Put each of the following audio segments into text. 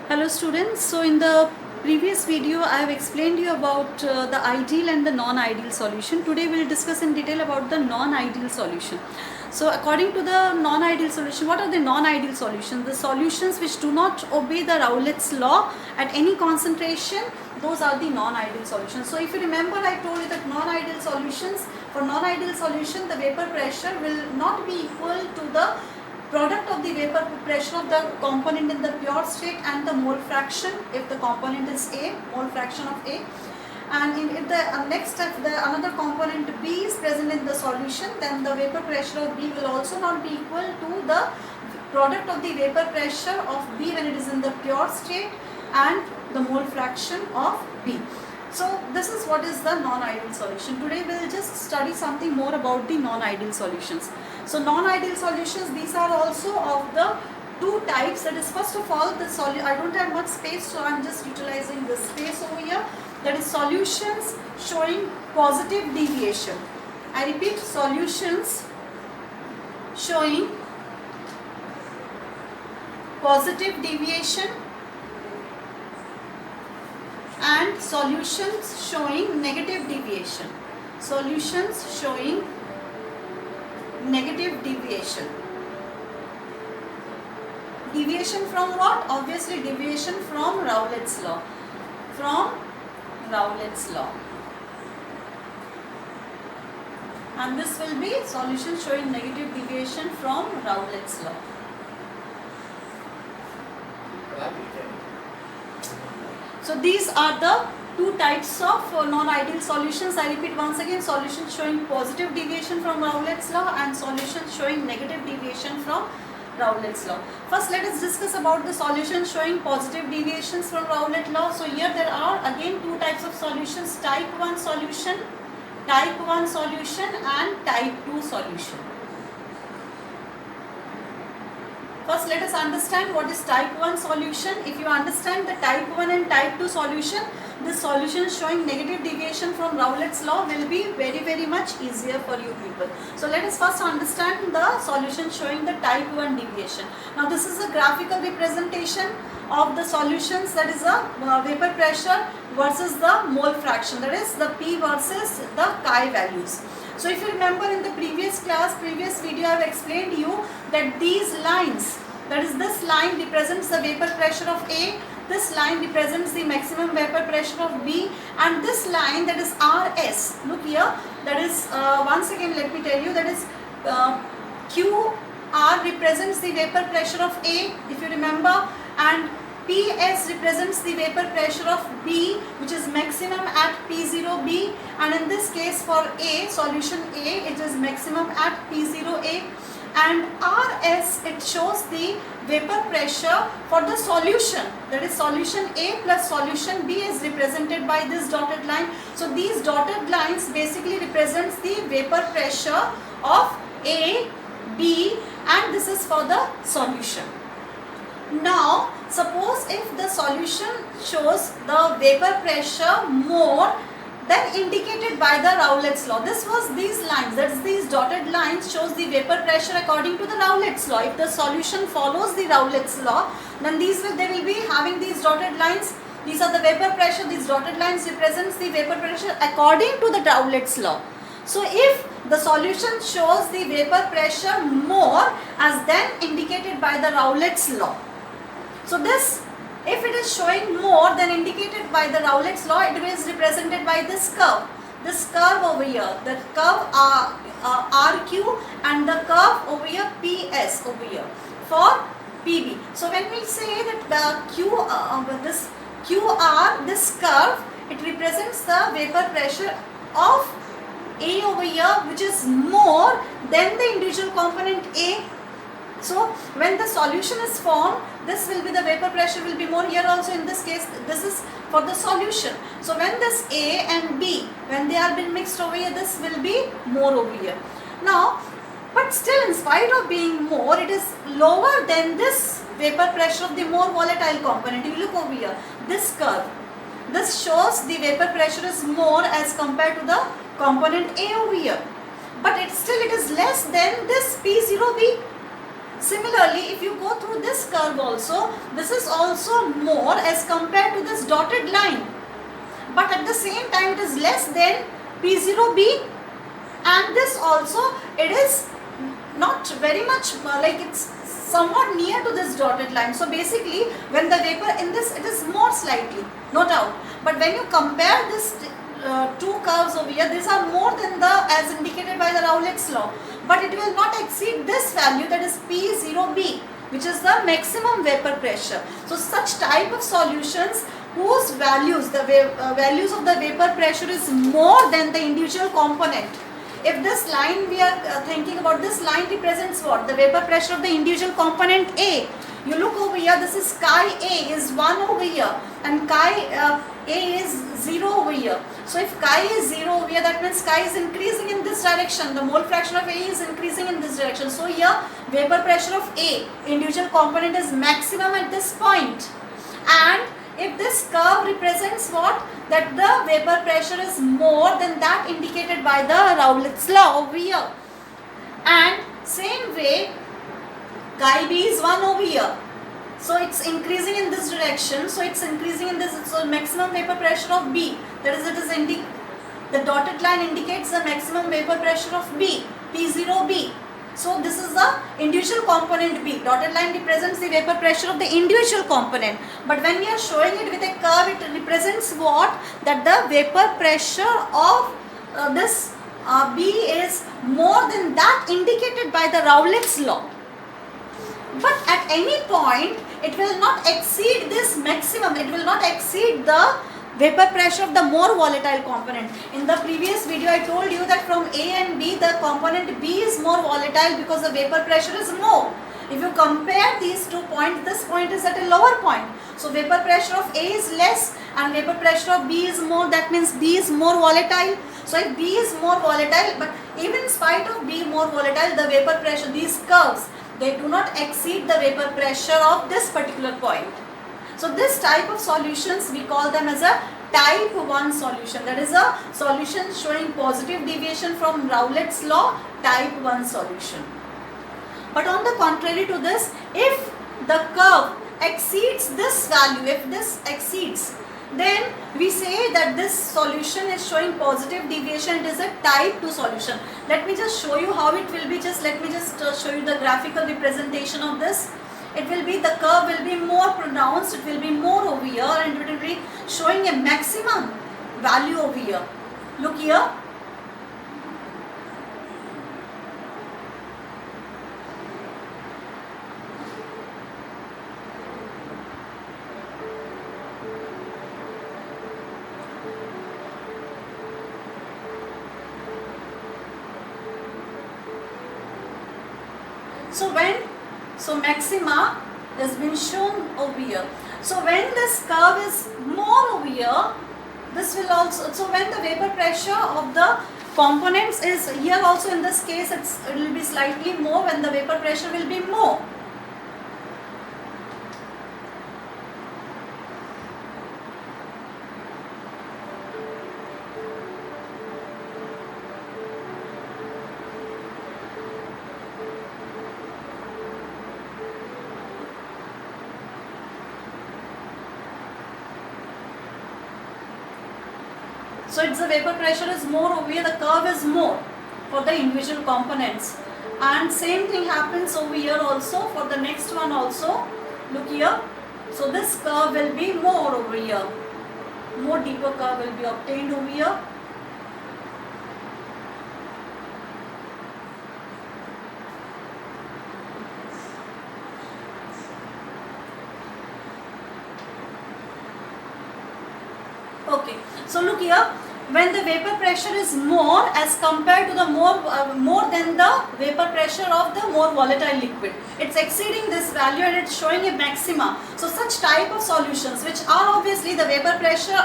Hello students, so in the previous video I have explained you about the ideal and the non-ideal solution. Today we will discuss in detail about the non-ideal solution. So according to the non-ideal solution, what are the non-ideal solutions? The solutions which do not obey the Raoult's law at any concentration, those are the non-ideal solutions. So if you remember, I told you that non-ideal solutions, for non-ideal solution the vapor pressure will not be equal to the product of the vapor pressure of the component in the pure state and the mole fraction if the component is A, mole fraction of A. And if the next step, the another component B is present in the solution, then the vapor pressure of B will also not be equal to the product of the vapor pressure of B when it is in the pure state and the mole fraction of B. So this is what is the non-ideal solution. Today we will just study something more about the non-ideal solutions. So non-ideal solutions, these are also of the two types. That is, first of all, the I don't have much space, so I am just utilizing this space over here. That is solutions showing positive deviation. I repeat, solutions showing positive deviation and solutions showing negative deviation. Solutions showing negative deviation. Deviation from what? Obviously deviation from Raoult's law. From Raoult's law. And this will be solution showing negative deviation from Raoult's law. So these are the two types of non-ideal solutions. I repeat once again, solutions showing positive deviation from Raoult's law and solutions showing negative deviation from Raoult's law. First, let us discuss about the solutions showing positive deviations from Raoult's law. So here there are again two types of solutions, type 1 solution and type 2 solution. First, let us understand what is type 1 solution. If you understand the type 1 and type 2 solution, this solution showing negative deviation from Raoult's law will be very much easier for you people. So let us first understand the solution showing the type 1 deviation. Now this is a graphical representation of the solutions, that is a vapor pressure versus the mole fraction, that is the P versus the chi values. So if you remember in the previous video, I have explained you that these lines, that is this line represents the vapor pressure of A, this line represents the maximum vapor pressure of B, and this line, that is RS, look here, that is once again let me tell you, that is QR represents the vapor pressure of A, if you remember, and PS represents the vapor pressure of B, which is maximum at P0B, and in this case for A, solution A, it is maximum at P0A, and RS, it shows the vapor pressure for the solution, that is solution A plus solution B is represented by this dotted line. So these dotted lines basically represents the vapor pressure of A, B, and this is for the solution. Now, suppose if the solution shows the vapor pressure more than indicated by the Raoult's law. This was these lines, that is these dotted lines shows the vapor pressure according to the Raoult's law. If the solution follows the Raoult's law, then they will be having these dotted lines. These are the vapor pressure, these dotted lines represents the vapor pressure according to the Raoult's law. So if the solution shows the vapor pressure more as then indicated by the Raoult's law, so this, if it is showing more than indicated by the Raoult's law, it is represented by this curve over here, the curve RQ and the curve over here PS over here for PB. So when we say that the this QR, this curve, it represents the vapor pressure of A over here, which is more than the individual component A. So when the solution is formed, this will be the vapor pressure will be more. Here also in this case, this is for the solution. So when this A and B, when they are been mixed over here, this will be more over here. Now, but still in spite of being more, it is lower than this vapor pressure of the more volatile component. You look over here, this curve. This shows the vapor pressure is more as compared to the component A over here. But it is less than this P0B. Similarly, if you go through this curve also, this is also more as compared to this dotted line. But at the same time it is less than P0B, and this also it is not very much like it's somewhat near to this dotted line. So basically when the vapor in this, it is more slightly, no doubt. But when you compare this two curves over here, these are more than the as indicated by the Rowlett's law, but it will not exceed this value, that is P0B, which is the maximum vapor pressure. So such type of solutions whose values, the values of the vapor pressure is more than the individual component. If this line we are thinking about, this line represents what? The vapor pressure of the individual component A. You look over here, this is chi A is 1 over here and chi A is 0 over here. So if chi is 0 over here, that means chi is increasing in this direction. The mole fraction of A is increasing in this direction. So here vapor pressure of A, individual component, is maximum at this point. And if this curve represents what? That the vapor pressure is more than that indicated by the Rowlett's law over here. And same way, chi B is 1 over here. So it's increasing in this direction. So it's increasing in this. So maximum vapor pressure of B. That is, the dotted line indicates the maximum vapor pressure of B, P0B. So this is the individual component B. Dotted line represents the vapor pressure of the individual component. But when we are showing it with a curve, it represents what? That the vapor pressure of this B is more than that indicated by the Rowlett's law. But at any point, it will not exceed this maximum. It will not exceed the vapor pressure of the more volatile component. In the previous video, I told you that from A and B, the component B is more volatile because the vapor pressure is more. If you compare these 2 points, this point is at a lower point. So vapor pressure of A is less and vapor pressure of B is more. That means B is more volatile. So if B is more volatile, but even in spite of B more volatile, the vapor pressure, these curves, they do not exceed the vapor pressure of this particular point. So this type of solutions, we call them as a type 1 solution. That is a solution showing positive deviation from Rowlett's law, type 1 solution. But on the contrary to this, if the curve exceeds this value, if this exceeds, then we say that this solution is showing positive deviation. It is a type 2 solution. Let me just show you how it will be. Let me just show you the graphical representation of this. It will be, the curve will be more pronounced, it will be more over here, and it will be showing a maximum value over here. Look here. So maxima has been shown over here. So when this curve is more over here, this will also, so when the vapor pressure of the components is here also, in this case it will be slightly more, when the vapor pressure will be more. So it's the vapor pressure is more over here, the curve is more for the individual components. And same thing happens over here also for the next one also. Look here. So this curve will be more over here. More deeper curve will be obtained over here. Okay. So look here. When the vapor pressure is more as compared to the more than the vapor pressure of the more volatile liquid, it's exceeding this value and it's showing a maxima. So such type of solutions, which are obviously the vapor pressure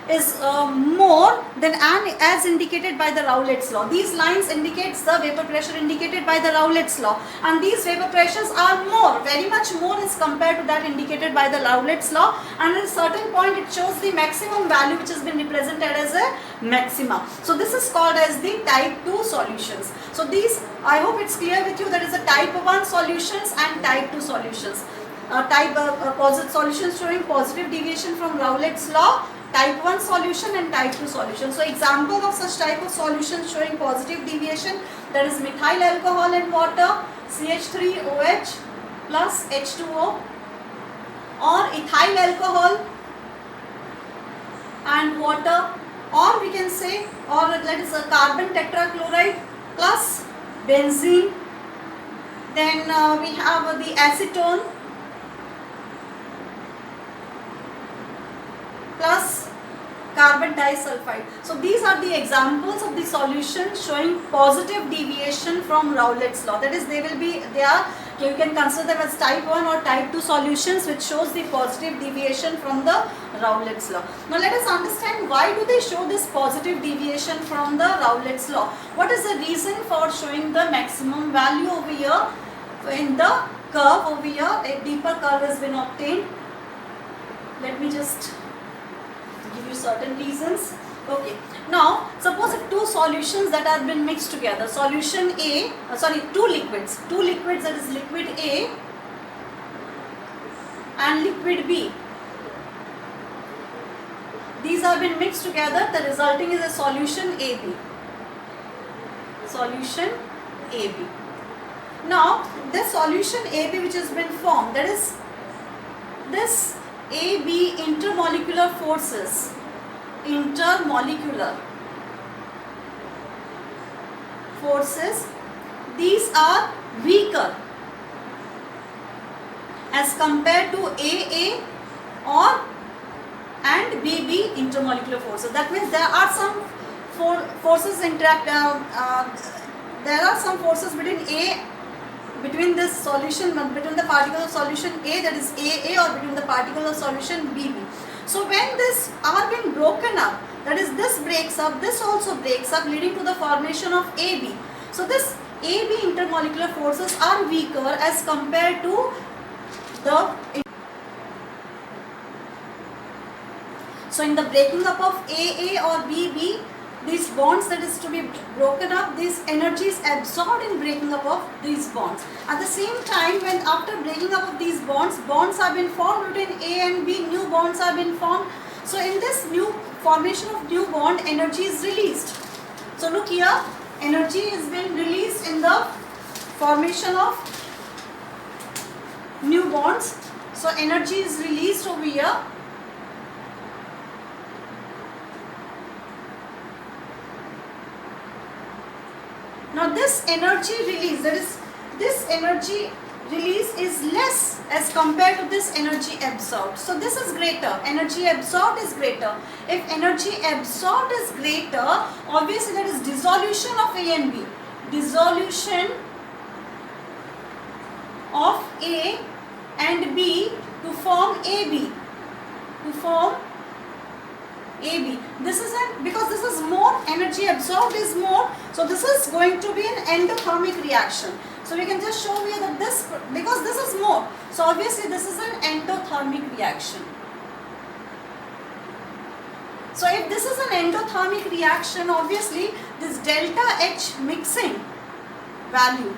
is more than as indicated by the Rowlett's law. These lines indicates the vapor pressure indicated by the Rowlett's law, and these vapor pressures are more, very much more as compared to that indicated by the Rowlett's law, and at a certain point it shows the maximum value which has been represented as a maxima. So this is called as the type 2 solutions. So these, I hope it's clear with you, there is a type 1 solutions and type 2 solutions. Positive solutions showing positive deviation from Rowlett's law, type 1 solution and type 2 solution. So example of such type of solutions showing positive deviation, that is methyl alcohol and water, CH3OH plus H2O, or ethyl alcohol and water, or we can say, or that is a carbon tetrachloride plus benzene. Then we have the acetone plus carbon disulfide. So these are the examples of the solutions showing positive deviation from Rowlett's law. That is, you can consider them as type 1 or type 2 solutions which shows the positive deviation from the Rowlett's law. Now let us understand, why do they show this positive deviation from the Rowlett's law? What is the reason for showing the maximum value over here in the curve over here? A deeper curve has been obtained. Let me just give you certain reasons. Okay, now suppose if two solutions that have been mixed together, solution A, two liquids, that is liquid A and liquid B, these have been mixed together, the resulting is a solution AB. Solution AB. Now this solution AB which has been formed, that is this AB intermolecular forces, these are weaker as compared to AA and BB intermolecular forces. That means there are some forces there are some forces between this solution, between the particles of solution A, that is AA, or between the particles of solution BB. So when this are being broken up, that is this breaks up, this also breaks up, leading to the formation of AB. So this AB intermolecular forces are weaker as compared to the. So in the breaking up of AA or BB, these bonds that is to be broken up, this energy is absorbed in breaking up of these bonds. At the same time, when after breaking up of these bonds have been formed between A and B, new bonds have been formed. So in this new formation of new bond, energy is released. So look here, energy is being released in the formation of new bonds. So energy is released over here. Now this energy release, that is, this energy release is less as compared to this energy absorbed. So this is greater, energy absorbed is greater. If energy absorbed is greater, obviously there is dissolution of A and B. Dissolution of A and B to form AB. This is because this is more, energy absorbed is more, so this is going to be an endothermic reaction. So we can just show you that this, because this is more, so obviously this is an endothermic reaction. So if this is an endothermic reaction, obviously this delta H mixing value,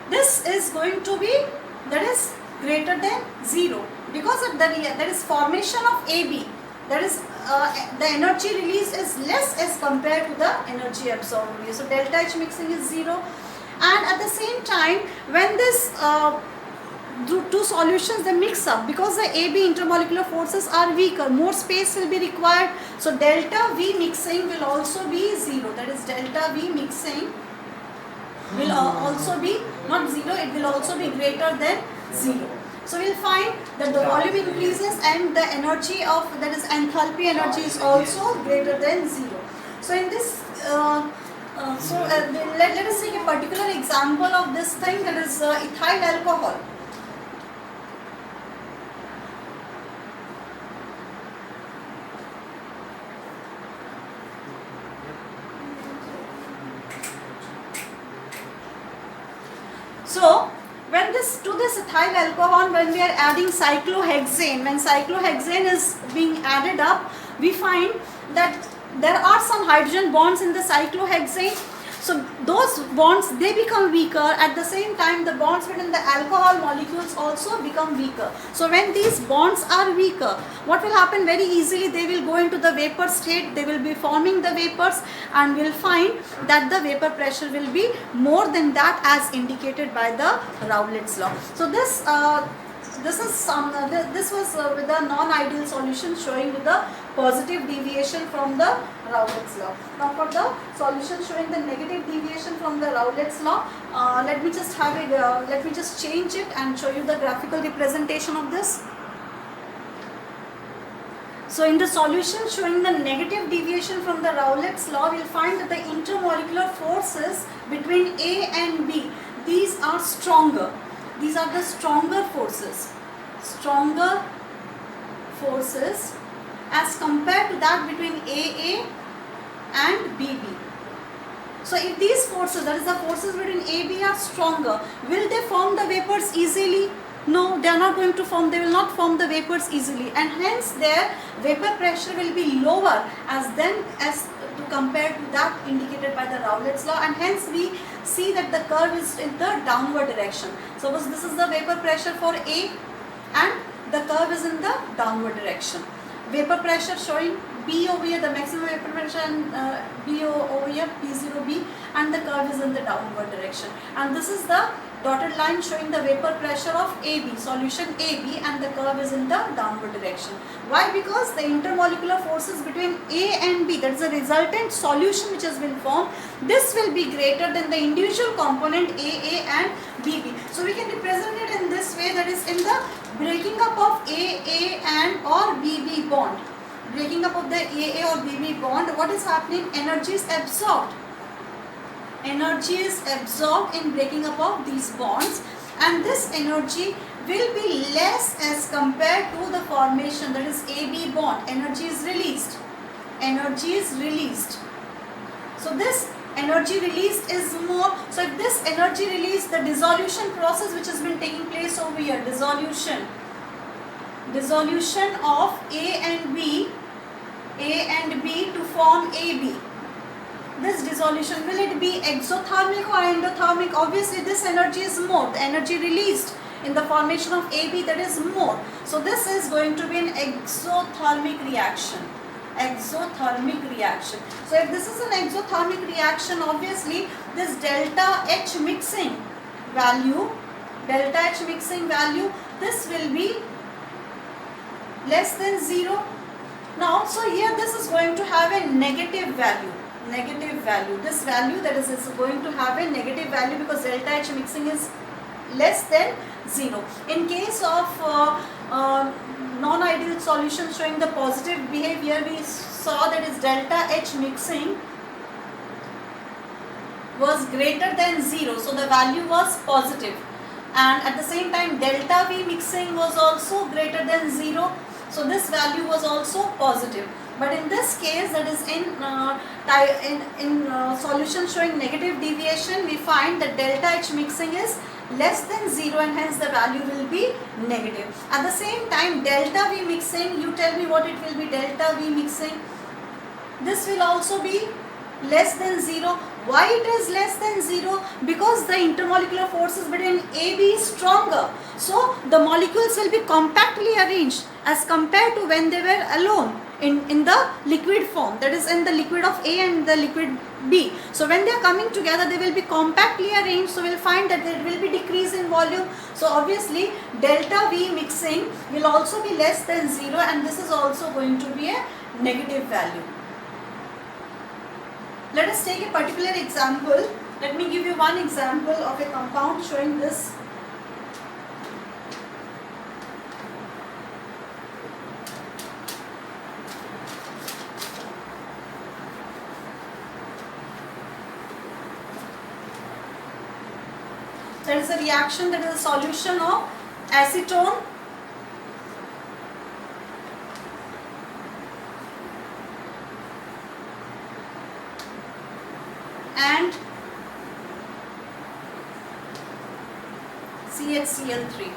this is going to be, that is greater than 0, because of there is formation of AB, that is the energy release is less as compared to the energy absorbed. So delta H mixing is 0, and at the same time when this two solutions they mix up, because the AB intermolecular forces are weaker, more space will be required, so delta V mixing will also be 0, that is delta V mixing will also be not 0, it will also be greater than 0. So we will find that the volume increases and the energy of, that is enthalpy energy, is also greater than 0. So in this, let us take a particular example of this thing, that is ethyl alcohol. this ethyl alcohol, when we are adding cyclohexane, when cyclohexane is being added up, we find that there are some hydrogen bonds in the cyclohexane. So those bonds, they become weaker. At the same time, the bonds between the alcohol molecules also become weaker. So when these bonds are weaker, what will happen? Very easily they will go into the vapor state, they will be forming the vapors, and we'll find that the vapor pressure will be more than that as indicated by the Rowlett's law. So this was with the non-ideal solution showing with the positive deviation from the Rowlett's law. Now for the solution showing the negative deviation from the Rowlett's law, let me just change it and show you the graphical representation of this. So in the solution showing the negative deviation from the Rowlett's law, we'll find that the intermolecular forces between A and B, these are stronger. These are the stronger forces as compared to that between AA and BB. So if these forces, that is the forces between AB, are stronger, will they form the vapors easily? No, they are not going to form, they will not form the vapors easily, and hence their vapor pressure will be lower as to compare to that indicated by the Rowlett's law, and hence we see that the curve is in the downward direction. Suppose this is the vapor pressure for A and the curve is in the downward direction. Vapor pressure showing B over here, the maximum vapor pressure, and B over here, P0B, and the curve is in the downward direction. And this is the dotted line showing the vapor pressure of AB, solution AB, and the curve is in the downward direction. Why? Because the intermolecular forces between A and B, that is the resultant solution which has been formed, this will be greater than the individual component AA and BB. So we can represent it in this way, that is in the breaking up of AA and or BB bond. Breaking up of the AA or BB bond, what is happening? Energy is absorbed. Energy is absorbed in breaking up of these bonds, and this energy will be less as compared to the formation, that is AB bond. Energy is released. Energy is released. So this energy released is more. So if this energy release, the dissolution process which has been taking place over here, dissolution of A and B to form AB. This dissolution, will it be exothermic or endothermic? Obviously this energy is more. The energy released in the formation of AB, that is more. So this is going to be an exothermic reaction. Exothermic reaction. So if this is an exothermic reaction, obviously this delta H mixing value, this will be less than 0. Now, so here this is going to have a negative value. This value, that is going to have a negative value because delta H mixing is less than 0. In case of non-ideal solution showing the positive behavior, we saw that is delta H mixing was greater than 0, so the value was positive, and at the same time delta V mixing was also greater than 0, so this value was also positive. But in this case, that is in solution showing negative deviation, we find that delta H mixing is less than 0 and hence the value will be negative. At the same time, delta V mixing, you tell me what it will be, delta V mixing. This will also be less than 0. Why it is less than 0? Because the intermolecular forces between AB is stronger. So the molecules will be compactly arranged as compared to when they were alone in the liquid form, that is in the liquid of A and the liquid B. So when they are coming together, they will be compactly arranged, so we will find that there will be decrease in volume. So obviously delta V mixing will also be less than 0, and this is also going to be a negative value. Let us take a particular example. Let me give you one example of a compound showing this. There is a reaction, that is a solution of acetone and CHCl3.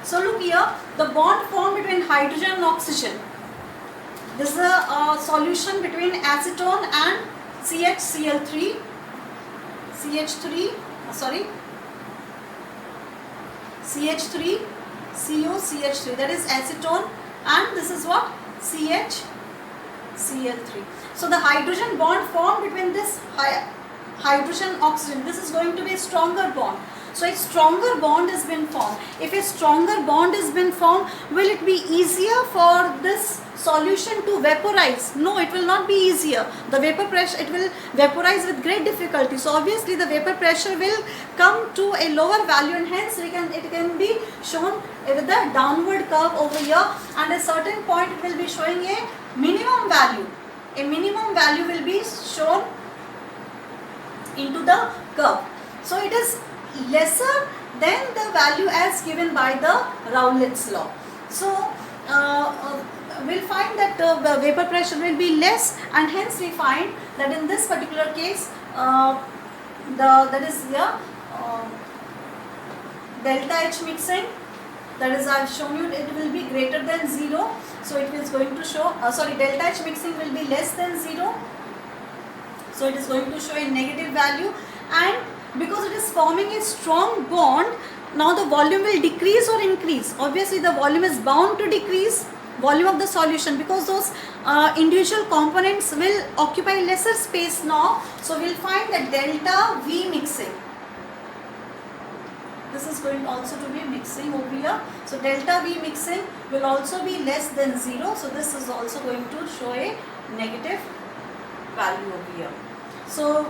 So look here, the bond formed between hydrogen and oxygen. This is a solution between acetone and CHCl3, CH3, COCH3, that is acetone, and this is what? CHCl3. So the hydrogen bond formed between this hydrogen oxygen, this is going to be a stronger bond. So a stronger bond has been formed. If a stronger bond has been formed, will it be easier for this solution to vaporize? No, it will not be easier. The vapor pressure, it will vaporize with great difficulty. So obviously the vapor pressure will come to a lower value, and hence it can be shown with the downward curve over here, and at a certain point it will be showing a minimum value. A minimum value will be shown into the curve. So it is lesser than the value as given by the Rowlett's law. So we'll find that the vapor pressure will be less, and hence we find that in this particular case that is here delta H mixing, that is I have shown you, it will be greater than 0. So it is going to show delta H mixing will be less than 0. So it is going to show a negative value, and because it is forming a strong bond, now the volume will decrease or increase. Obviously the volume is bound to decrease, volume of the solution, because those individual components will occupy lesser space now. So we will find that delta V mixing, this is going also to be mixing over here. So delta V mixing will also be less than 0. So this is also going to show a negative value over here. So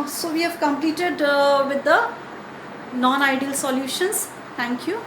so we have completed with the non-ideal solutions. Thank you.